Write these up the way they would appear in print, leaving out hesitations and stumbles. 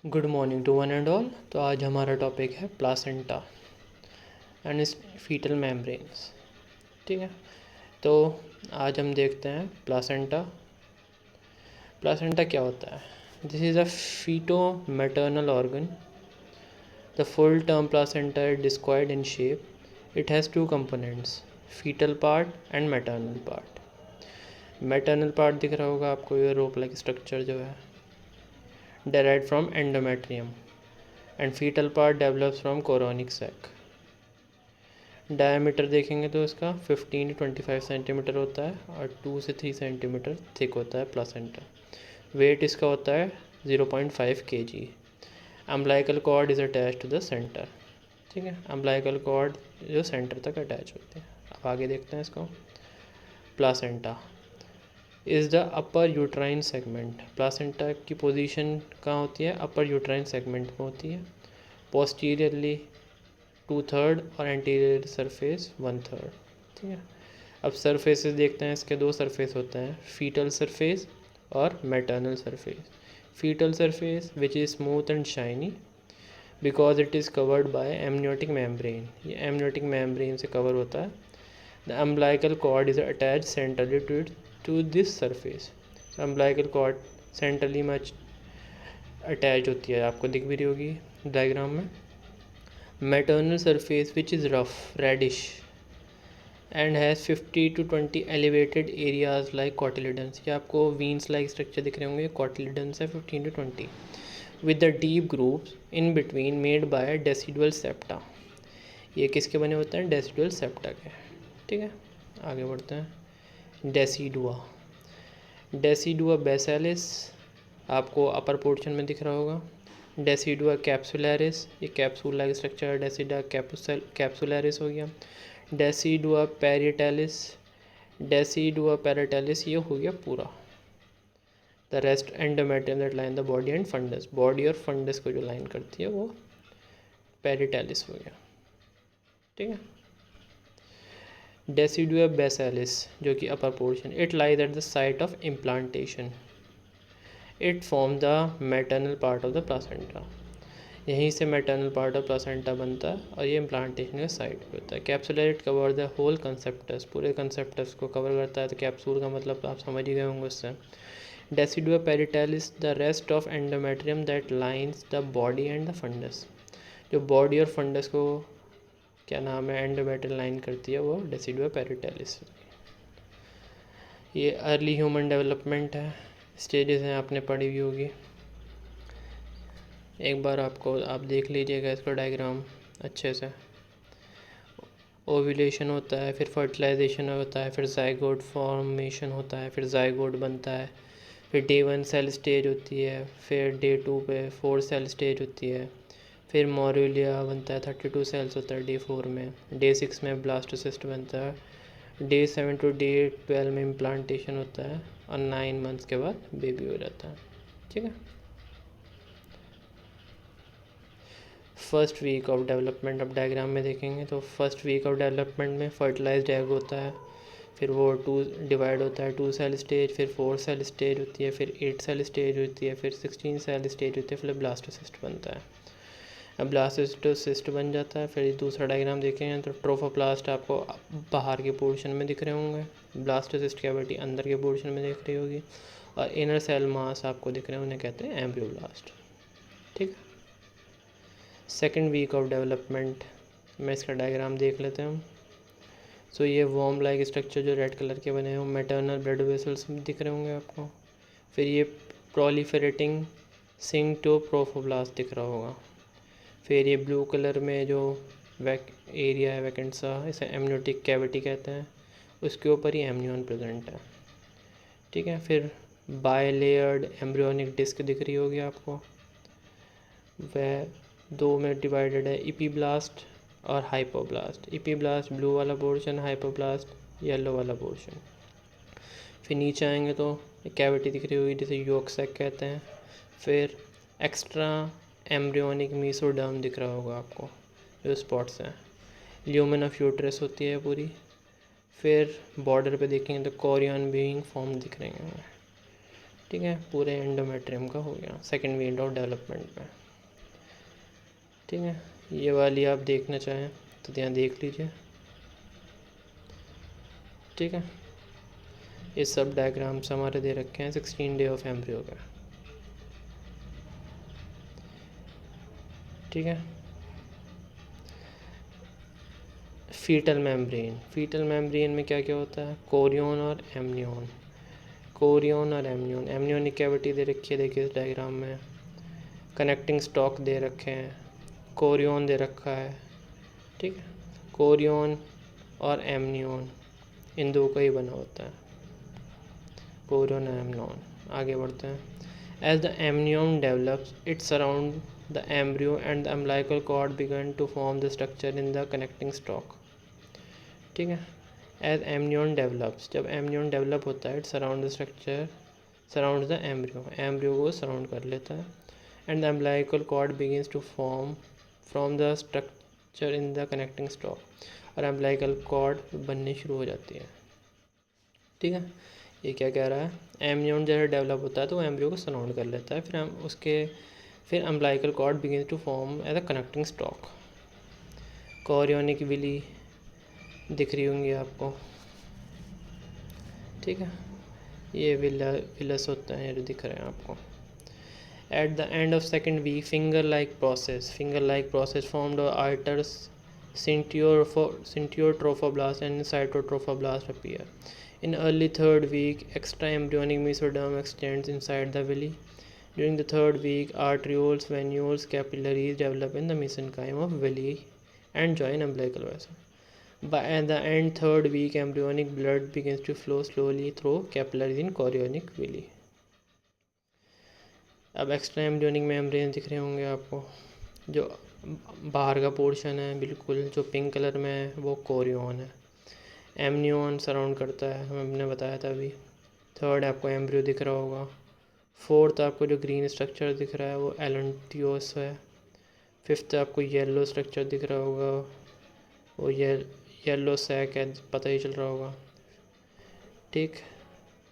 Good morning to one and all. तो आज हमारा टॉपिक है प्लासेंटा एंड इस फीटल मेम्ब्रेन्स। ठीक है, तो आज हम देखते हैं प्लासेंटा। प्लासेंटा क्या होता है? This is a foeto maternal organ. The full term placenta is discoid in shape. It has two components, foetal part and maternal part. Maternal part दिख रहा होगा आपको, ये रोप लाइक स्ट्रक्चर जो है derived from endometrium, and fetal part develops from chorionic sac. Diameter देखेंगे तो इसका 15 to 25 सेंटीमीटर होता है और 2 से 3 सेंटीमीटर थिक होता है प्लासेंटा। वेट इसका होता है 0.5 kg। Umbilical cord is attached to the center. ठीक है, अम्बलाइकल कॉर्ड जो सेंटर तक अटैच होती है। अब आगे देखते हैं इसको। Placenta is the upper uterine segment. Placenta की पोजीशन कहाँ होती है? अपर यूट्राइन सेगमेंट में होती है। पोस्टीरियरली 2/3 और एंटीरियर सरफेस 1/3। ठीक है, अब सरफेसेस देखते हैं। इसके दो सरफेस होते हैं, फीटल सरफेस और maternal surface. Fetal surface which is smooth and shiny because it is covered by amniotic membrane. ये एमनियोटिक मेम्ब्रेन से कवर होता है। The umbilical cord is attached centrally to this surface. Umbilical cord centrally में attached होती है, आपको दिख भी रही होगी डायग्राम में। Maternal surface which is rough reddish and has 50 to 20 elevated areas like cotyledons. ये आपको वीन्स लाइक स्ट्रक्चर दिख रहे होंगे, कॉटिलिडन्स है 15 to 20 with the deep grooves in between made by decidual septa. ये किसके बने होते हैं? डेसिडुअल सेप्टा के। ठीक है, आगे बढ़ते हैं। डेसिडुआ बेसिलिस आपको अपर पोर्शन में दिख रहा होगा। डेसिडुआ कैप्सुलरिस, ये capsule like structure decidua capsularis हो गया। डेसिडुआ पैराटेलिस ये हो गया पूरा। The rest endometrium that line the body and fundus. Body और फंडस को जो लाइन करती है वो पेरिटेलिस हो गया। ठीक है, डेसिडुआ बेसिलिस जो कि upper portion, it lies at the site of implantation. It form the maternal part of the placenta. यहीं से मैटरनल पार्ट ऑफ प्लासेंटा बनता है और ये इम्प्लांटेशन के साइड पे होता है। Capsular it cover the whole conceptus, पूरे कंसेप्टस को कवर करता है। तो कैप्सूल का मतलब आप समझ ही गए होंगे उससे। Decidua parietalis the rest of endometrium that lines the body and the fundus. जो बॉडी और फंडस को क्या नाम है एंडोमेट्रियल लाइन करती है वो डेसिडुआ पेरिटेलिस। ये अर्ली ह्यूमन डेवलपमेंट है, स्टेजेस हैं आपने पढ़ी हुई होगी। एक बार आप देख लीजिएगा इसका डायग्राम अच्छे से। ओव्यूलेशन होता है, फिर फर्टिलाइजेशन होता है, फिर जाइगोट फॉर्मेशन होता है, फिर जाइगोट बनता है, फिर डे 1 सेल स्टेज होती है, फिर डे 2 पे 4 सेल स्टेज होती है, फिर मोरूलिया बनता है, 32 सेल्स होता है डे 4 में। डे 6 में ब्लास्टोसिस्ट बनता है। डे 7 to डे 12 में इम्प्लांटेशन होता है और 9 मंथ्स के बाद बेबी हो जाता है। ठीक है, फर्स्ट वीक ऑफ डेवलपमेंट अब डायग्राम में देखेंगे तो फर्स्ट वीक ऑफ डेवलपमेंट में फर्टिलाइज्ड एग होता है, फिर वो 2 डिवाइड होता है, 2 सेल स्टेज, फिर 4 सेल स्टेज होती है, फिर 8 सेल स्टेज होती है, फिर 16 सेल स्टेज होती है, फिर ब्लास्टोसिस्ट बनता है। अब ब्लास्टोसिस्ट बन जाता है। फिर दूसरा डायग्राम देखेंगे तो ट्रोफोप्लास्ट आपको बाहर के पोर्शन में दिख रहे होंगे, ब्लास्टोसिस्ट कैविटी अंदर के पोर्शन में दिख रही होगी, और इनर सेल मास आपको दिख रहे हैं, उन्हें कहते हैं एम्ब्रियोब्लास्ट। ठीक है, सेकेंड वीक ऑफ डेवलपमेंट में इसका डायग्राम देख लेते हैं हम। सो ये वॉर्म लाइक स्ट्रक्चर जो रेड कलर के बने हैं, मैटरनल ब्लड वेसल्स दिख रहे होंगे आपको। फिर ये प्रोलिफरेटिंग सिंक्टोप्रोफोब्लास्ट दिख रहा होगा। फिर ये ब्लू कलर में जो एरिया है वैकेंट सा, इसे एमनियोटिक कैविटी कहते हैं, उसके ऊपर ही एमनियन प्रेजेंट है। ठीक है, फिर बायलेयर्ड एम्ब्रियोनिक डिस्क दिख रही होगी आपको, वह 2 में डिवाइडेड है, इपीब्लास्ट और हाइपोब्लास्ट। इपीब्लास्ट ब्लू वाला पोर्शन, हाइपोब्लास्ट येलो वाला पोर्शन। फिर नीचे आएंगे तो कैविटी दिख रही होगी जिसे योक सैक कहते हैं। फिर एक्स्ट्रा एम्ब्रियोनिक मीसोडर्म दिख रहा होगा आपको, जो स्पॉट्स हैं। ल्यूमेन ऑफ यूट्रस होती है पूरी। फिर बॉर्डर पे देखेंगे तो कोरियन बीइंग फॉर्म दिख रहे हैं। ठीक है, पूरे एंडोमेट्रियम का हो गया सेकेंड वीक ऑफ डेवलपमेंट में। ठीक है, ये वाली आप देखना चाहें तो यहाँ देख लीजिए। ठीक है, ये सब डायग्राम्स हमारे दे रखे हैं 16 डे ऑफ एम्ब्रियो का। ठीक है, फीटल मेम्ब्रेन में क्या क्या होता है, कोरियन और एमनियन। कोरियन और एमनियन, एमनियनिक कैविटी दे रखी है देखिए इस डायग्राम में, कनेक्टिंग स्टॉक दे रखे हैं, कोरियन दे रखा है। ठीक है, कोरियन और एमनियन इन दो का ही बना होता है, कोरियन और एमनियन। आगे बढ़ते हैं। As the amnion develops it surround the embryo and the umbilical cord began to form the structure in the connecting stalk। ठीक है, एज एमनियन डेवलप्स, जब एमनियन डेवलप होता है, it surround the structure surround the embryo को surround कर लेता है। And the umbilical cord begins to form from the structure in the connecting stalk, और umbilical cord बननी शुरू हो जाती है। ठीक है, ये क्या कह रहा है, एमनियन जैसे डेवलप होता है तो वो एम्ब्रियो को सराउंड कर लेता है, फिर हम उसके फिर umbilical cord begins to form as a connecting stalk। Chorionic villi दिख रही होंगी आपको। ठीक है, ये विलस होते हैं, ये जो दिख रहे हैं आपको। At the end of second week finger like process formed आर्टर्स syntiotrophoblast and cytotrophoblast appear. In early third week, extra embryonic mesoderm extends inside the villi. During the third week, arterioles, venules, capillaries develop in the mesenchyme of villi and join umbilical vessel. By the end third week, embryonic blood begins to flow slowly through capillaries in chorionic villi. अब extra embryonic membrane दिख रहे होंगे आपको, जो बाहर का portion है बिल्कुल जो पिंक कलर में है वो कोरियन है, एमनियन सराउंड करता है, हमने बताया था अभी। थर्ड आपको एम्ब्रियो दिख रहा होगा। फोर्थ आपको जो ग्रीन स्ट्रक्चर दिख रहा है वो एलेंटियोस है। फिफ्थ आपको येलो स्ट्रक्चर दिख रहा होगा, वो येलो सैक है, पता ही चल रहा होगा। ठीक,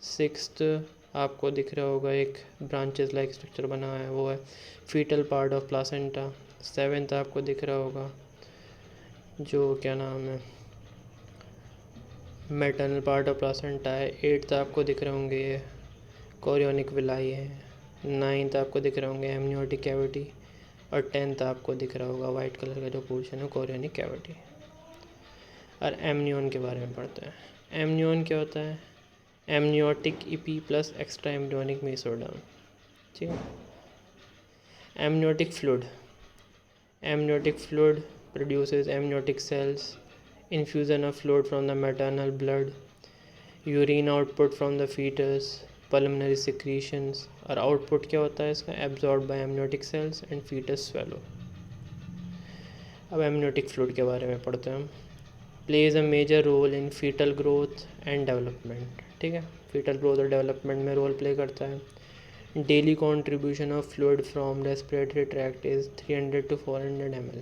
सिक्स्थ आपको दिख रहा होगा एक ब्रांचेस लाइक स्ट्रक्चर बना है, वो है fetal part of placenta. Seventh आपको दिख रहा होगा जो क्या नाम है मैटरनल पार्ट ऑफ प्लासेंटा है। एट्थ आपको दिख रहे होंगे ये कोरियोनिक विलाई है। नाइन्थ आपको दिख रहे होंगे एमनियोटिक कैविटी, और टेंथ आपको दिख रहा होगा वाइट कलर का जो पोर्शन है कोरियोनिक कैविटी। और एमनियन के बारे में पढ़ते हैं। एमनियन क्या होता है, amniotic EP plus extra embryonic mesoderm. ठीक है, amniotic fluid produces amniotic cells, infusion of fluid from the maternal blood, urine output from the fetus, pulmonary secretions, और output क्या होता है इसका, absorbed by amniotic cells and fetus swallow। अब amniotic fluid के बारे में पढ़ते हैं हम। plays a major role in fetal growth and development। ठीक है, fetal growth और development में रोल प्ले करता है। Daily contribution of fluid from respiratory tract is 300 to 400 ml।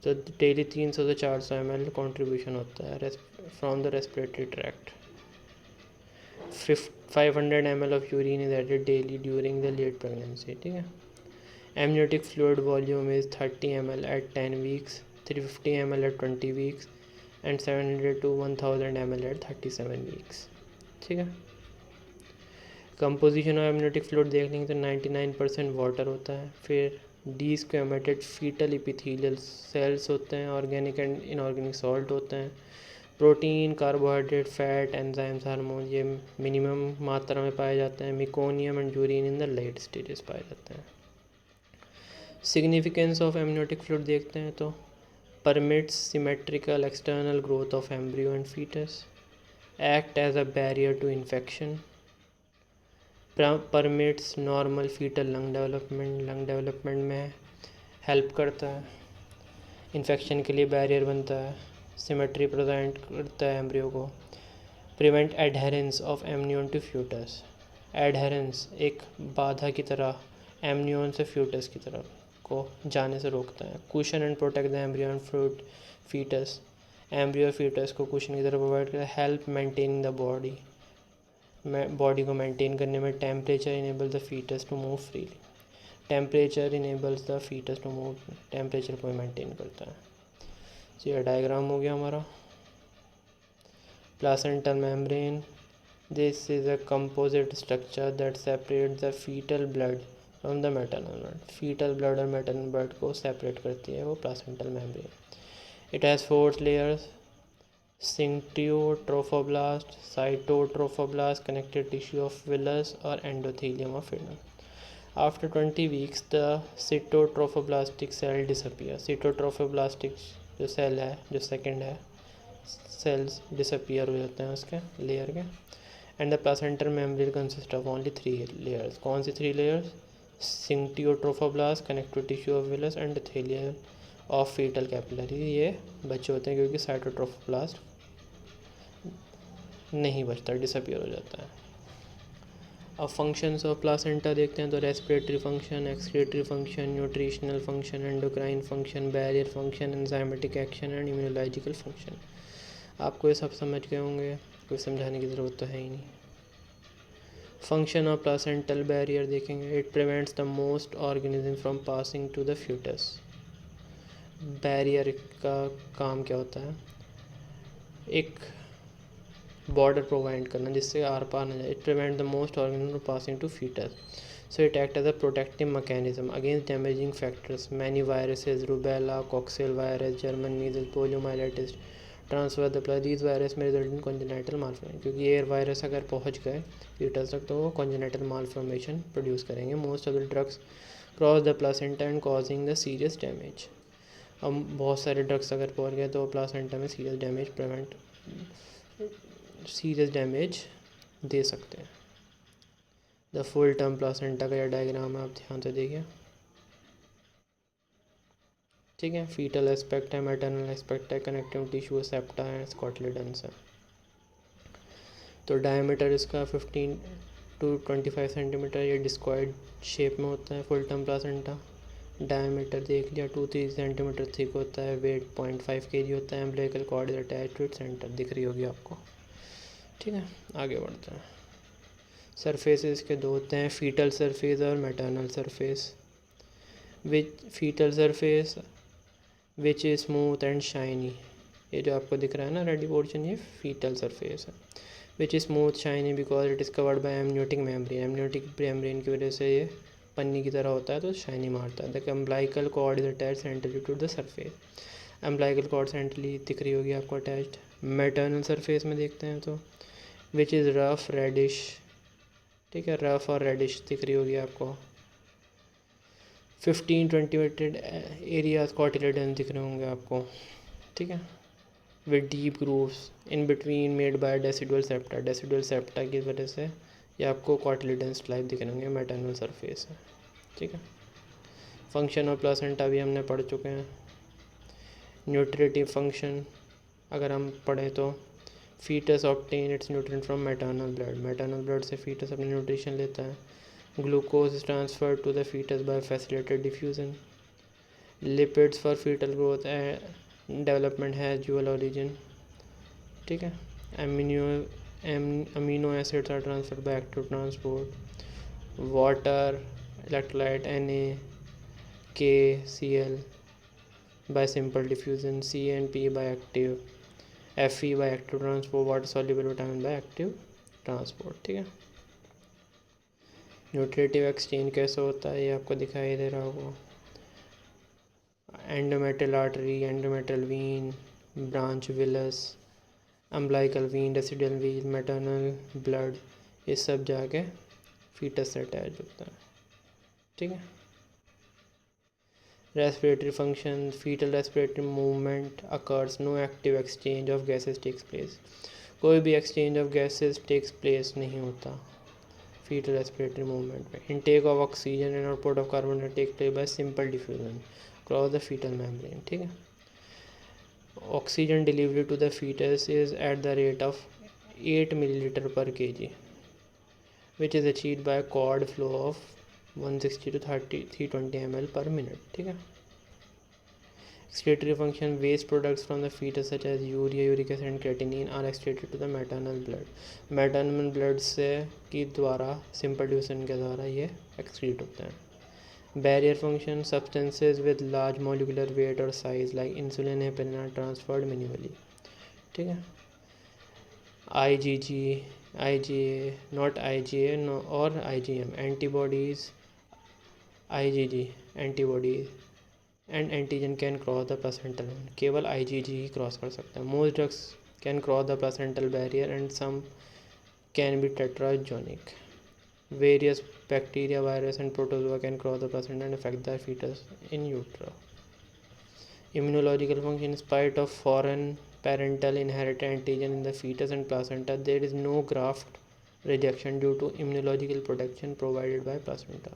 तो डेली 300 से 400 ml कंट्रीब्यूशन होता है from the respiratory tract. 500 ml of urine is added daily during the late pregnancy. ठीक है, amniotic fluid volume is 30 ml at 10 weeks, 350 ml at 20 weeks and 700 to 1000 ml at 37 weeks. ठीक है, composition of amniotic fluid देख लेंगे तो 99% water होता है। फिर डीस्क्वेमेटेड फीटल इपिथेलियल सेल्स होते हैं, ऑर्गेनिक एंड इनऑर्गेनिक सॉल्ट होते हैं, protein, carbohydrate, fat, enzymes, hormone ये मिनिमम मात्रा में पाए जाते हैं। Meconium and urine in the late stages पाए जाते हैं। सिग्निफिकेंस ऑफ एमनियोटिक फ्लूइड देखते हैं तो permits symmetrical external growth of embryo and fetus, act as a barrier to infection, permits normal fetal lung development में हेल्प करता है, infection के लिए बैरियर बनता है, सिमेट्री प्रेजेंट करता है एम्ब्रियो को, prevent adherence of amnion to fetus, adherence एक बाधा की तरह एमनियन से फ्यूटस की तरफ को जाने से रोकता है, cushion and protect the embryo and fetus, embryo fetus को कुशन की तरफ प्रोवाइड करता है, help maintain the body, body को मेंटेन करने में। Temperature enable the fetus to move freely, temperature enables the fetus to move, temperature को maintain करता है। तो ये डायग्राम हो गया हमारा। Placental membrane, this is a composite structure that separate the fetal blood from the maternal blood, fetal blood और maternal blood को सेपरेट करती है वो placental membrane. It has 4 layers, Syncytiotrophoblasts, cytotrophoblast, connective tissue of villus or endothelium of fibula. After 20 weeks, the cytotrophoblastic cell disappear. Cytotrophoblastic जो cell है, जो second है, sales disappear हो जाते हैं उसके लेयर के। And the placental membrane consist of only 3 layers. कौन सी 3 layers? Syncytiotrophoblasts, connective tissue of villus, endothelium of fetal capillary। ये बच्चे होते हैं क्योंकि साइटोट्रोफोब्लास्ट नहीं बचता, डिसअपियर हो जाता है। अब फंक्शंस ऑफ प्लासेंटा देखते हैं तो respiratory function, excretory function, nutritional function, endocrine function, barrier function, enzymatic action and immunological function. आपको ये सब समझ गए होंगे, कोई समझाने की ज़रूरत तो है ही नहीं। फंक्शन ऑफ प्लासेंटल बैरियर देखेंगे। It prevents the most organism from passing to the fetus. Barrier का काम क्या होता है? एक बॉर्डर प्रोवाइड करना जिससे आर पार न जाए। It prevent the most organism passing to fetus, so it act as a protective mechanism against damaging factors. Many viruses, rubella, coaxial virus, German measles, poliomyelitis transfer the plus. These virus में result in congenital malformation, क्योंकि एयर virus अगर पहुंच गए fetus तक तो वो congenital malformation produce करेंगे। Most of the drugs cross the placenta and causing the serious damage. अब बहुत सारे ड्रग्स अगर पहुंच गए तो प्लासेंटा में सीरियस डैमेज दे सकते हैं। द फुल टर्म प्लासेंटा का यह डायग्राम है, आप ध्यान से देखिए, ठीक है। फीटल एस्पेक्ट है, मैटरनल एस्पेक्ट है, कनेक्टिव टिश्यू सेप्टा है, स्कॉटलिडन्स है। तो डायमीटर इसका 15 to 25 सेंटीमीटर, ये डिस्कॉइड शेप में होता है फुल टर्म प्लासेंटा। डायमीटर देख लिया, 2-3 सेंटीमीटर थिक होता है, वेट 0.5 kg होता है। Umbilical cord is attached to it centre, दिख रही होगी आपको, ठीक है। आगे बढ़ते हैं। सरफेस इसके 2 होते हैं, फीटल सरफेस और maternal surface. Fetal surface which is smooth and shiny, ये जो आपको दिख रहा है ना रेडी पोर्शन, ये फीटल सरफेस है। Which is smooth shiny because it is covered by amniotic membrane, amniotic membrane की वजह से ये पन्नी की तरह होता है तो शाइनी मारता है। The umbilical cord is attached centrally to the surface, umbilical cord centrally दिख रही होगी आपको अटैच्ड। मैटरनल सरफेस में देखते हैं तो विच इज़ रफ रेडिश, ठीक है, रफ और रेडिश दिख रही होगी आपको। 15-20 एरियाज कॉटिलेडन दिख रहे होंगे आपको, ठीक है, with deep grooves in between made by decidual septa, decidual septa की वजह से ये आपको कॉटिलेडन्स टाइप दिख रहे होंगे, मैटरनल सरफेस है, ठीक है। फंक्शन ऑफ प्लासेंटा भी हमने पढ़ चुके हैं। न्यूट्रिटिव फंक्शन अगर हम पढ़ें तो fetus obtain its nutrient from maternal blood, maternal blood से फीटस अपनी न्यूट्रिशन लेता है। Glucose is transferred to the fetus by facilitated diffusion. Lipids for fetal growth development है ड्यूअल ओरिजिन, ठीक है। Amino acids are transferred by active transport. Water electrolyte NaKCl by simple diffusion, CNP by active, Fe by active transport, water soluble vitamin by active transport, ठीक है। Nutritive exchange कैसे होता है ये आपको दिखाई दे रहा होगा। Endometrial artery, endometrial vein, branch villus, umbilical vein, decidual vein, maternal blood, ये सब जाके फीटस से अटैच होता है, ठीक है। Respiratory function, fetal respiratory movement occurs, no active exchange of gases takes place, कोई भी exchange of gases takes place नहीं होता fetal respiratory movement में। intake of oxygen and output of carbon dioxide take place by simple diffusion across the fetal membrane, ठीक है। Oxygen delivery to the fetus is at the rate of 8 milliliter per kg, which is achieved by cord flow of 160 to 320 ml per minute, ठीक है। Excretory function: waste products from the fetus such as urea, uric acid and creatinine are excreted to the maternal blood. Maternal blood से की द्वारा simple division के द्वारा ये excrete होते हैं. Barrier function: substances with large molecular weight or size like insulin, heparin are transferred minimally. ठीक है. IgG, IgA, not IgA no, or IgM, antibodies, IgG, antibodies and antigen can cross the placental line. केवल IgG ही cross कर सकता है. Most drugs can cross the placental barrier and some can be tetragonic. Various bacteria, virus and protozoa can cross the placenta and affect the fetus in utero. Immunological function: in spite of foreign parental inherited antigen in the fetus and placenta, there is no graft rejection due to immunological protection provided by placenta.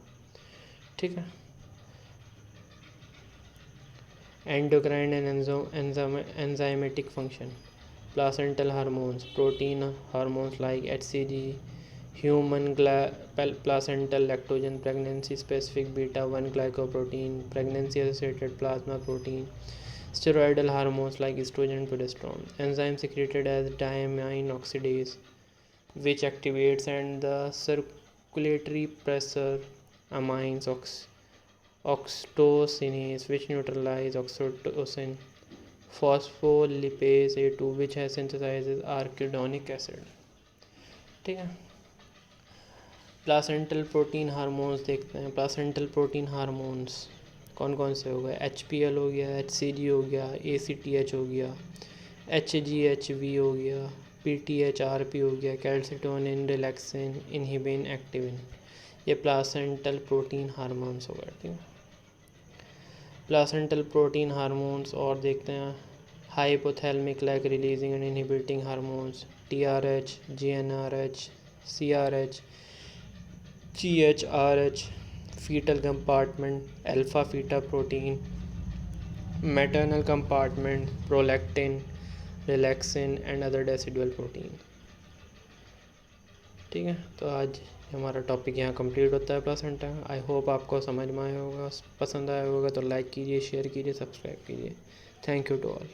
ठीक है. Endocrine and enzymatic function: placental hormones, protein hormones like HCG, human placental lactogen, pregnancy specific beta-1 glycoprotein, pregnancy associated plasma protein, steroidal hormones like estrogen and progesterone, enzyme secreted as diamine oxidase which activates and the circulatory pressure, amines, oxytocin which neutralize oxytocin, phospholipase A2 which has synthesizes arachidonic acid. ठीक है. Placental protein hormones देखते हैं. Placental protein hormones कौन कौन से हो गए? HPL हो गया, HCG हो गया, ACTH हो गया, HGHV हो गया, PTH RP हो गया, कैल्सिटोनिन, रिलैक्सिन, इनहिबिन, एक्टिविन. ये प्लासेंटल प्रोटीन हार्मोन्स हो गए. ठीक है. प्लासेंटल प्रोटीन हार्मोन्स और देखते हैं. Hypothalamic like releasing and inhibiting hormones: TRH, GnRH, CRH, GHRH. fetal compartment: alpha feta protein, maternal compartment: prolactin, relaxin and other decidual protein. ठीक है. तो आज हमारा टॉपिक यहाँ कंप्लीट होता है प्लासेंटा. आई होप आपको समझ में आया होगा, पसंद आया होगा तो लाइक कीजिए, शेयर कीजिए, सब्सक्राइब कीजिए. Thank you to all.